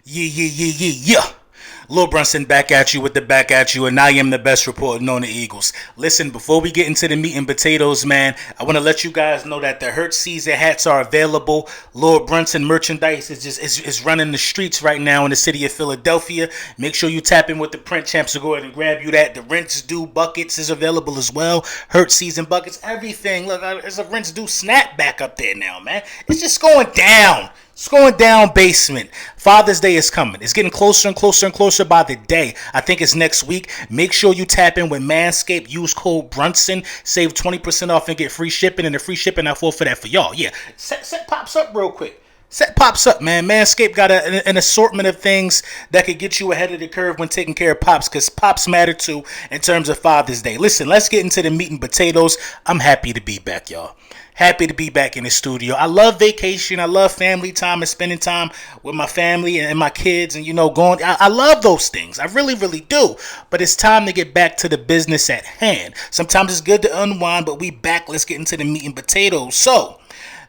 Yeah. Lil Brunson back at you with the back at you, and I am the best reporter on the Eagles. Listen, before we get into the meat and potatoes, man, I want to let you guys know that the Hurt Season hats are available. Lil Brunson merchandise is running the streets right now in the city of Philadelphia. Make sure you tap in with the print champs to go ahead and grab you that. The Rinse Due buckets is available as well. Hurt Season buckets, everything. Look, there's a Rinse Due snapback up there now, man. It's just going down. It's going down, basement. Father's Day is coming. It's getting closer and closer and closer by the day. I think it's next week. Make sure you tap in with Manscaped. Use code Brunson. Save 20% off and get free shipping. And the free shipping I for that for y'all. Yeah. Set pops up real quick. Set pops up, man. Manscaped got an assortment of things that could get you ahead of the curve when taking care of pops, because pops matter too in terms of Father's Day. Listen, let's get into the meat and potatoes. I'm happy to be back, y'all. Happy to be back in the studio. I love vacation. I love family time and spending time with my family and my kids and, going. I love those things. I really, really do. But it's time to get back to the business at hand. Sometimes it's good to unwind, but we back. Let's get into the meat and potatoes. So,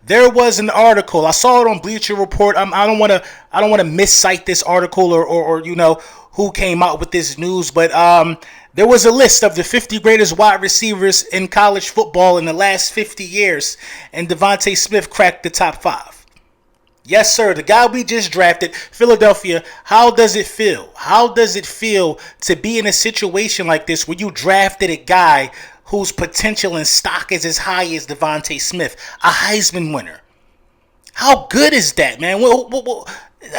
there was an article. I saw it on Bleacher Report. I don't want to miscite this article or who came out with this news, but there was a list of the 50 greatest wide receivers in college football in the last 50 years, and Devonta Smith cracked the top 5. Yes, sir. The guy we just drafted, Philadelphia. How does it feel? How does it feel to be in a situation like this where you drafted a guy whose potential and stock is as high as Devonta Smith, a Heisman winner? How good is that, man?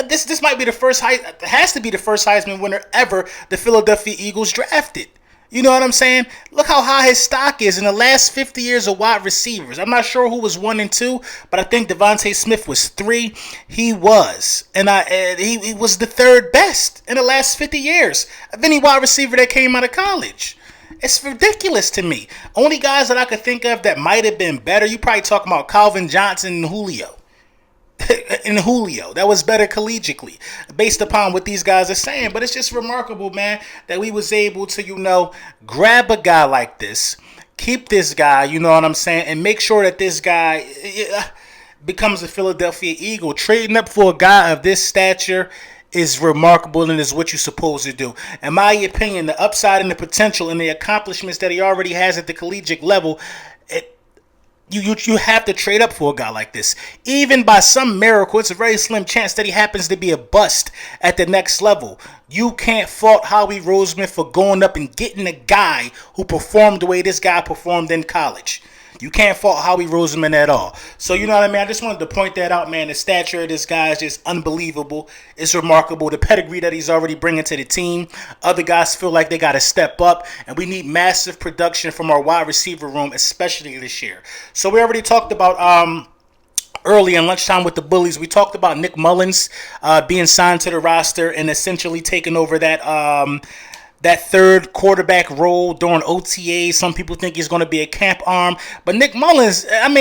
This might be the first, has to be the first Heisman winner ever the Philadelphia Eagles drafted. You know what I'm saying? Look how high his stock is in the last 50 years of wide receivers. I'm not sure who was 1 and 2, but I think Devonta Smith was 3. He was. And he was the 3rd best in the last 50 years of any wide receiver that came out of college. It's ridiculous to me. Only guys that I could think of that might have been better, you probably talking about Calvin Johnson and Julio. That was better collegiately based upon what these guys are saying. But it's just remarkable, man, that we was able to, grab a guy like this, keep this guy, you know what I'm saying, and make sure that this guy becomes a Philadelphia Eagle. Trading up for a guy of this stature is remarkable and is what you're supposed to do. In my opinion, the upside and the potential and the accomplishments that he already has at the collegiate level, you have to trade up for a guy like this. Even by some miracle, it's a very slim chance that he happens to be a bust at the next level. You can't fault Howie Roseman for going up and getting a guy who performed the way this guy performed in college. You can't fault Howie Roseman at all. So, you know what I mean? I just wanted to point that out, man. The stature of this guy is just unbelievable. It's remarkable. The pedigree that he's already bringing to the team. Other guys feel like they got to step up. And we need massive production from our wide receiver room, especially this year. So, we already talked about early in lunchtime with the Bullies. We talked about Nick Mullins being signed to the roster and essentially taking over that third quarterback role during OTA. Some people think he's going to be a camp arm. But Nick Mullins, I'm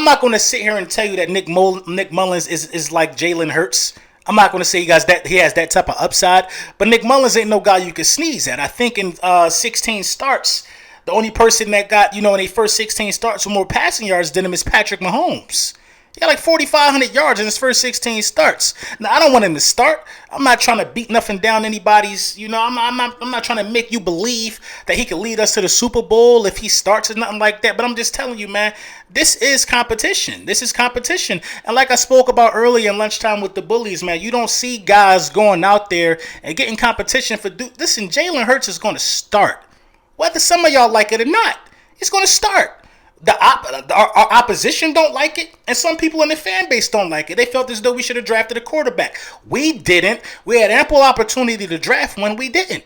not going to sit here and tell you that Nick Mullins is like Jalen Hurts. I'm not going to say he has that type of upside. But Nick Mullins ain't no guy you can sneeze at. I think in 16 starts, the only person that got, in their first 16 starts with more passing yards than him is Patrick Mahomes. He got like 4,500 yards in his first 16 starts. Now, I don't want him to start. I'm not trying to beat nothing down anybody's. I'm not trying to make you believe that he can lead us to the Super Bowl if he starts or nothing like that. But I'm just telling you, man, this is competition. This is competition. And like I spoke about earlier in lunchtime with the Bullies, man, you don't see guys going out there and getting competition for. Listen, Jalen Hurts is going to start. Whether some of y'all like it or not, he's going to start. Our opposition don't like it, and some people in the fan base don't like it. They felt as though we should have drafted a quarterback. We didn't. We had ample opportunity to draft one. We didn't.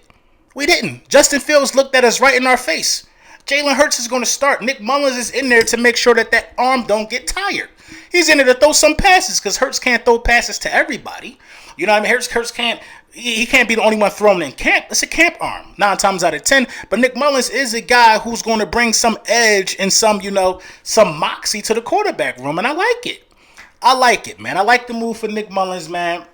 Justin Fields looked at us right in our face. Jalen Hurts is going to start. Nick Mullins is in there to make sure that arm don't get tired. He's in there to throw some passes because Hurts can't throw passes to everybody. You know what I mean? Hurts can't. He can't be the only one throwing in camp. It's a camp arm 9 times out of 10. But Nick Mullins is a guy who's going to bring some edge and some moxie to the quarterback room. And I like it, man. I like the move for Nick Mullins, man.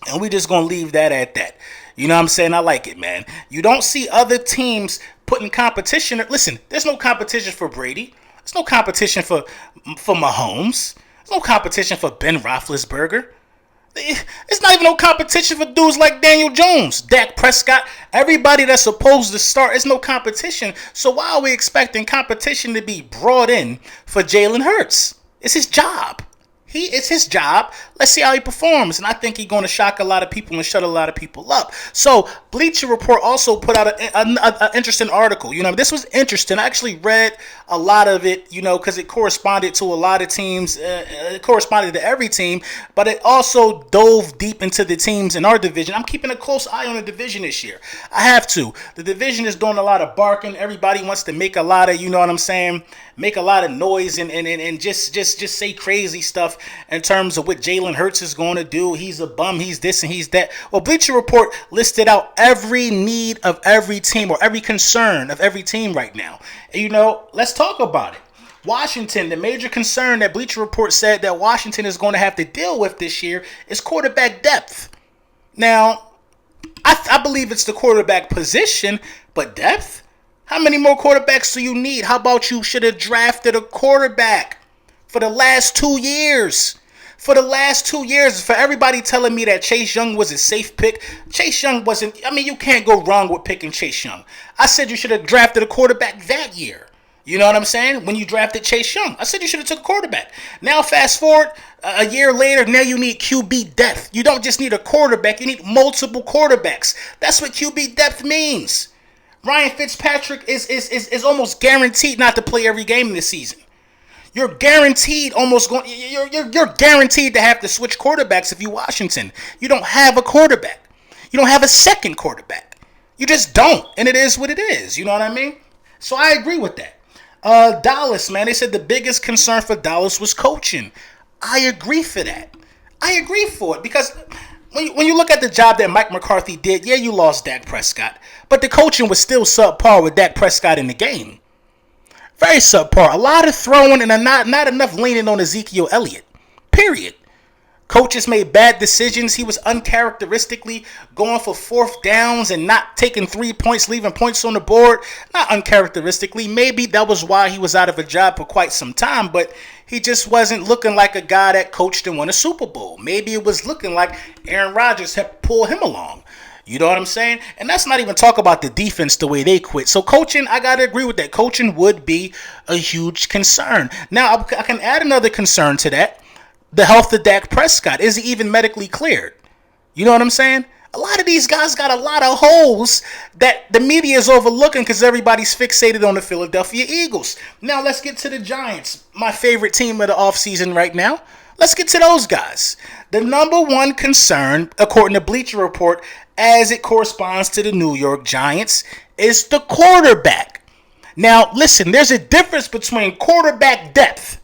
And we just going to leave that at that. You know what I'm saying? I like it, man. You don't see other teams putting competition. Listen, there's no competition for Brady. There's no competition for Mahomes. There's no competition for Ben Roethlisberger. It's not even no competition for dudes like Daniel Jones, Dak Prescott, everybody that's supposed to start. It's no competition. So why are we expecting competition to be brought in for Jalen Hurts? It's his job. It's his job. Let's see how he performs. And I think he's going to shock a lot of people and shut a lot of people up. So Bleacher Report also put out an interesting article. This was interesting. I actually read a lot of it, because it corresponded to a lot of teams. It corresponded to every team, but it also dove deep into the teams in our division. I'm keeping a close eye on the division this year. I have to. The division is doing a lot of barking. Everybody wants to make a lot of, make a lot of noise and just say crazy stuff in terms of what Jalen Hurts is going to do. He's a bum. He's this and he's that. Well, Bleacher Report listed out every need of every team or every concern of every team right now. And, let's talk about it. Washington, the major concern that Bleacher Report said that Washington is going to have to deal with this year is quarterback depth. Now, I believe it's the quarterback position, but depth? How many more quarterbacks do you need? How about you should have drafted a quarterback for the last 2 years? For the last 2 years, for everybody telling me that Chase Young was a safe pick, Chase Young wasn't. You can't go wrong with picking Chase Young. I said you should have drafted a quarterback that year. You know what I'm saying? When you drafted Chase Young, I said you should have took a quarterback. Now fast forward a year later, now you need QB depth. You don't just need a quarterback, you need multiple quarterbacks. That's what QB depth means. Ryan Fitzpatrick is almost guaranteed not to play every game this season. You're guaranteed you're guaranteed to have to switch quarterbacks if you Washington. You don't have a quarterback. You don't have a second quarterback. You just don't. And it is what it is. You know what I mean? So I agree with that. Dallas, man, they said the biggest concern for Dallas was coaching. I agree for that. I agree for it because when you look at the job that Mike McCarthy did, yeah, you lost Dak Prescott, but the coaching was still subpar with Dak Prescott in the game. Very subpar. A lot of throwing and not enough leaning on Ezekiel Elliott. Period. Coaches made bad decisions. He was uncharacteristically going for fourth downs and not taking 3 points, leaving points on the board. Not uncharacteristically. Maybe that was why he was out of a job for quite some time, but he just wasn't looking like a guy that coached and won a Super Bowl. Maybe it was looking like Aaron Rodgers had pulled him along. You know what I'm saying? And that's not even talk about the defense, the way they quit. So coaching, I got to agree with that. Coaching would be a huge concern. Now, I can add another concern to that. The health of Dak Prescott. Is he even medically cleared? You know what I'm saying? A lot of these guys got a lot of holes that the media is overlooking because everybody's fixated on the Philadelphia Eagles. Now, let's get to the Giants, my favorite team of the offseason right now. Let's get to those guys. The number one concern, according to Bleacher Report, as it corresponds to the New York Giants, is the quarterback. Now, listen, there's a difference between quarterback depth,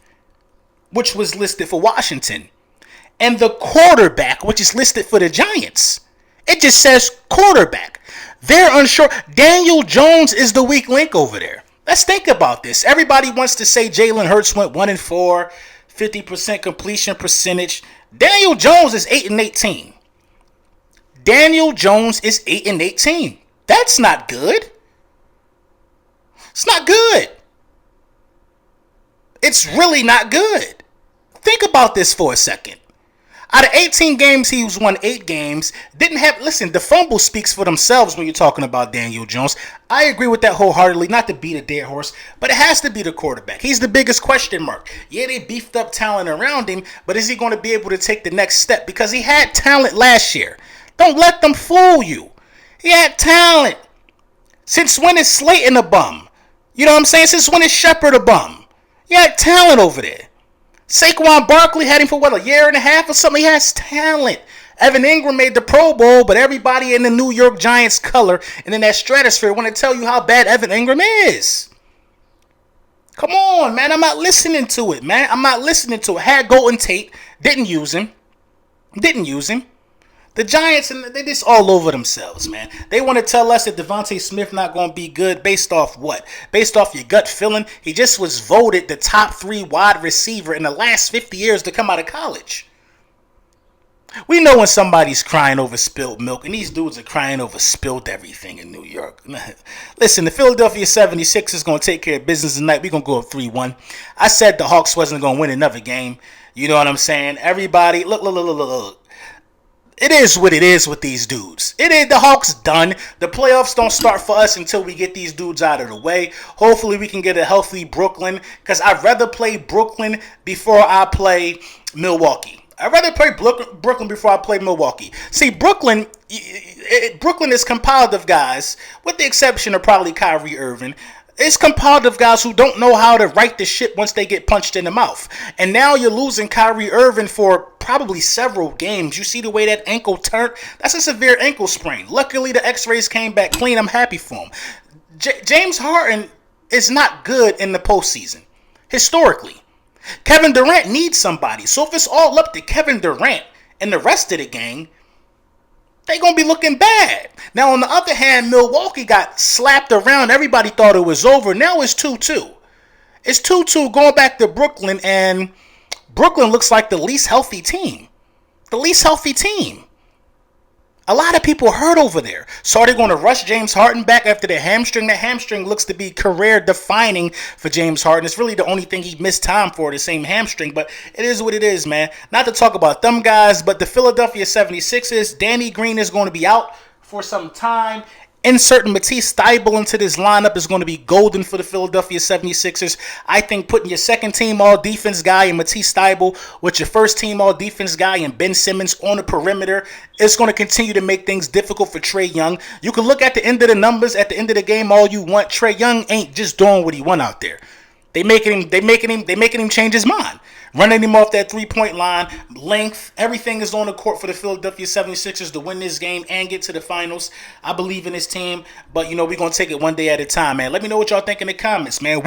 which was listed for Washington, and the quarterback, which is listed for the Giants. It just says quarterback. They're unsure. Daniel Jones is the weak link over there. Let's think about this. Everybody wants to say Jalen Hurts went 1-4, 50% completion percentage. Daniel Jones is 8-18. Daniel Jones is 8-18. That's not good. It's not good. It's really not good. Think about this for a second. Out of 18 games, he's won 8 games. Listen, the fumbles speaks for themselves when you're talking about Daniel Jones. I agree with that wholeheartedly, not to beat a dead horse, but it has to be the quarterback. He's the biggest question mark. Yeah, they beefed up talent around him, but is he going to be able to take the next step? Because he had talent last year. Don't let them fool you. He had talent. Since when is Slayton a bum? You know what I'm saying? Since when is Shepard a bum? He had talent over there. Saquon Barkley had him for a year and a half or something. He has talent. Evan Ingram made the Pro Bowl, but everybody in the New York Giants color and in that stratosphere want to tell you how bad Evan Ingram is. Come on, man. I'm not listening to it, man. I'm not listening to it. Had Golden Tate. Didn't use him. The Giants, they're just all over themselves, man. They want to tell us that Devonta Smith not going to be good based off what? Based off your gut feeling? He just was voted the top 3 wide receiver in the last 50 years to come out of college. We know when somebody's crying over spilled milk, and these dudes are crying over spilled everything in New York. Listen, the Philadelphia 76ers is going to take care of business tonight. We're going to go up 3-1. I said the Hawks wasn't going to win another game. You know what I'm saying? Everybody, look. It is what it is with these dudes. It is the Hawks done. The playoffs don't start for us until we get these dudes out of the way. Hopefully we can get a healthy Brooklyn, because I'd rather play Brooklyn before I play Milwaukee. I'd rather play Brooklyn before I play Milwaukee. See, Brooklyn is compiled of guys, with the exception of probably Kyrie Irving. It's compiled of guys who don't know how to right the ship once they get punched in the mouth. And now you're losing Kyrie Irving for probably several games. You see the way that ankle turned? That's a severe ankle sprain. Luckily, the x-rays came back clean. I'm happy for him. James Harden is not good in the postseason, historically. Kevin Durant needs somebody. So if it's all up to Kevin Durant and the rest of the gang, they going to be looking bad. Now, on the other hand, Milwaukee got slapped around. Everybody thought it was over. Now it's 2-2. It's 2-2 going back to Brooklyn, and Brooklyn looks like the least healthy team. The least healthy team. A lot of people hurt over there. So are they going to rush James Harden back after the hamstring? The hamstring looks to be career-defining for James Harden. It's really the only thing he missed time for, the same hamstring. But it is what it is, man. Not to talk about them guys, but the Philadelphia 76ers, Danny Green is going to be out for some time. Inserting Matisse Thybulle into this lineup is going to be golden for the Philadelphia 76ers. I think putting your second-team all-defense guy in Matisse Thybulle with your first-team all-defense guy in Ben Simmons on the perimeter is going to continue to make things difficult for Trae Young. You can look at the end of the numbers, at the end of the game all you want. Trae Young ain't just doing what he want out there. They making him change his mind. Running him off that three-point line, length, everything is on the court for the Philadelphia 76ers to win this game and get to the finals. I believe in this team, but, we're going to take it one day at a time, man. Let me know what y'all think in the comments, man.